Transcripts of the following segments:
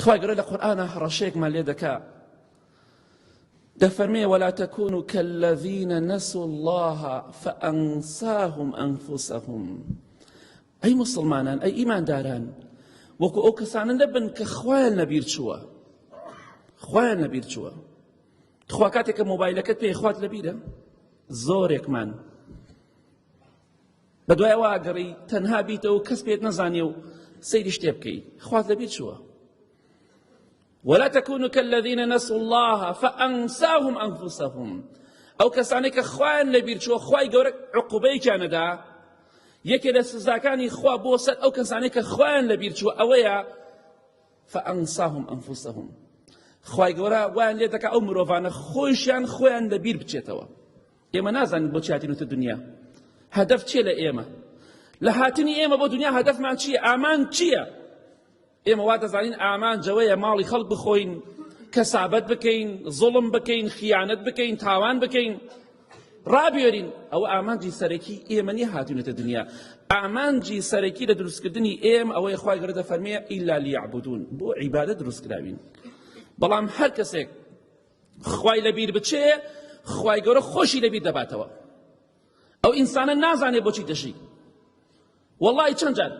خوای گەورە لە قورئانە هەڕەشەیەکمان لێ دەکا دەفەرمێ ولا تكونوا كالذين نسوا الله فأنساهم أنفسهم ئەی مسلمانان ئەی ئیمانداران وەکو ئەو کەسانە نەبن کە خۆیان لەبیر چووە خۆیان لەبیر چووە خوا کاتێک کە مۆبایلەکەت پێی خوات لەبیرە زۆرێکمان بەدوای ئەوە ئەگەڕی تەنها بیتەوە و کەس پێت نەزانێ و سەیری شتێ بکەی خوات لەبیر چووە ولا تكونوا كالذين نسوا الله فأنساهم أنفسهم أو كسانك خوان لبير شو خواي جورك عقوبي كان دا يكيد السزاكاني خوا بوسط أو كسانك خوان لبير شو أويا فأنساهم أنفسهم خواي جورا وان ليتك أمره فانا خوشان خوان لبير بتشتوا إما نازن بتشاتينو الدنيا هدف شيء لإما لهاتني إما بدنيا هدف مع شيء أمان شيء ئێمە وا دەزانین ئامان جەوەیە ماڵی خەڵک بخۆین کەسابەت بکەین زوڵم بکەین خیانەت بکەین تاوان بکەین ڕابێرین ئەوە ئامانجی سەرەکی ئێمە نیە هاتوونەتە دنیا ئامانجی سەرەکی لە دروستکردنی ئێمە ئەوەی خوای گەورە دەفەرمێ ئیلا لیعبودون بۆ عیبادەت دروستکراوین بەڵام هەر کەسێک خوای لەبیر بچێ خوای گەورە خۆشی لەبیر دەباتەوە ئەو ئینسانە نازانێ بۆچی دەژی وەڵڵی چەند جار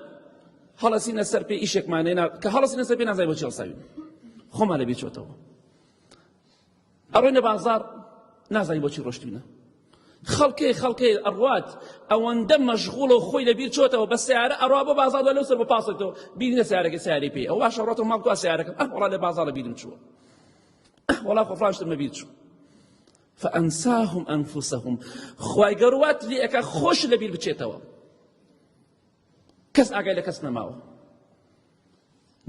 هەڵەسینە سەر پێ ئیشێکمانێنا کە هەڵەسینە سەر پێ نازای بۆچی هەڵساوین خۆمان لەبیر چۆتەوە ئەڕۆینە بازاڕ نازانی بۆچی ڕۆشتوینە خەڵکێ ئەڕوات ئەوەندە مەشغوڵە و خۆی لەبیر چۆتەوە بە سیارە ئەڕوا بە بازاڕ لەو سەر بە پاسێتەوە بینە سیارەکە سیارەی پێ ئەو باشە ڕۆتەوە ماڵ تو سیارەکەم وەڵا لە بازاڕ لەبیرم چووە وەڵا خۆفرانشتم لەبیر چوو فأنساهم أنفسهم خوای گەوروات لێ ئەکا خۆش لەبیر بچێتەوە کەس ئاگای لە کەس نەماوە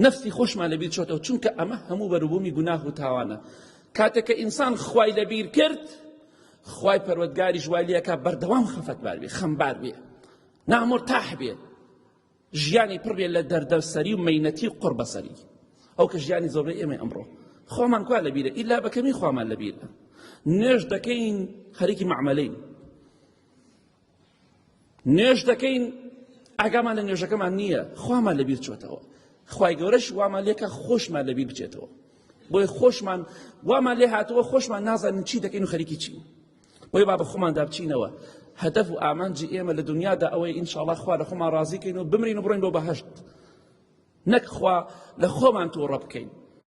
نەفسی خۆشمان لەبیر چۆتەوە چونکە ئەمە هەموو بەروبوومی گوناه و تاوانە کاتێک کە ئینسان خوای لەبیر کرد خوای پەروەردگاریش وای لێ ئەکا بەردەوام خەفەتبار بێ خەمبار بێ نامۆرتاح بێ ژیانی پڕ بێ لە دەردەسەری و مەینەتی و قوربەسەری ئەو کە ژیانی زۆربەی ئێمە ئەمڕۆ خۆمان کوا لەبیرە ئیلا بەکەمی خۆمان لەبیرە نوێژ دەکەین خەریکی معامەلەین نوێژ دەکەین ئاگامان لە نوێژەکەمان نییە خوامان لەبیر چۆتەوە خوای گەورەش وامان لێکە خۆشمان لەبیر بچێتەوە بۆی خۆشمان وامان لێ هاتەوە خۆشمان نازانین چی دەکەین و خەریکی چین بۆی با بە خۆماندا بچینەوە هەدەف و ئامانجی ئێمە لە دنیادا ئەوەی ئینشاءڵڵا خوا لە خۆمان ڕازیکەین و بمرین و بڕۆین بۆ بەهەشت نەک خوا لە خۆمان تووڕە بکەین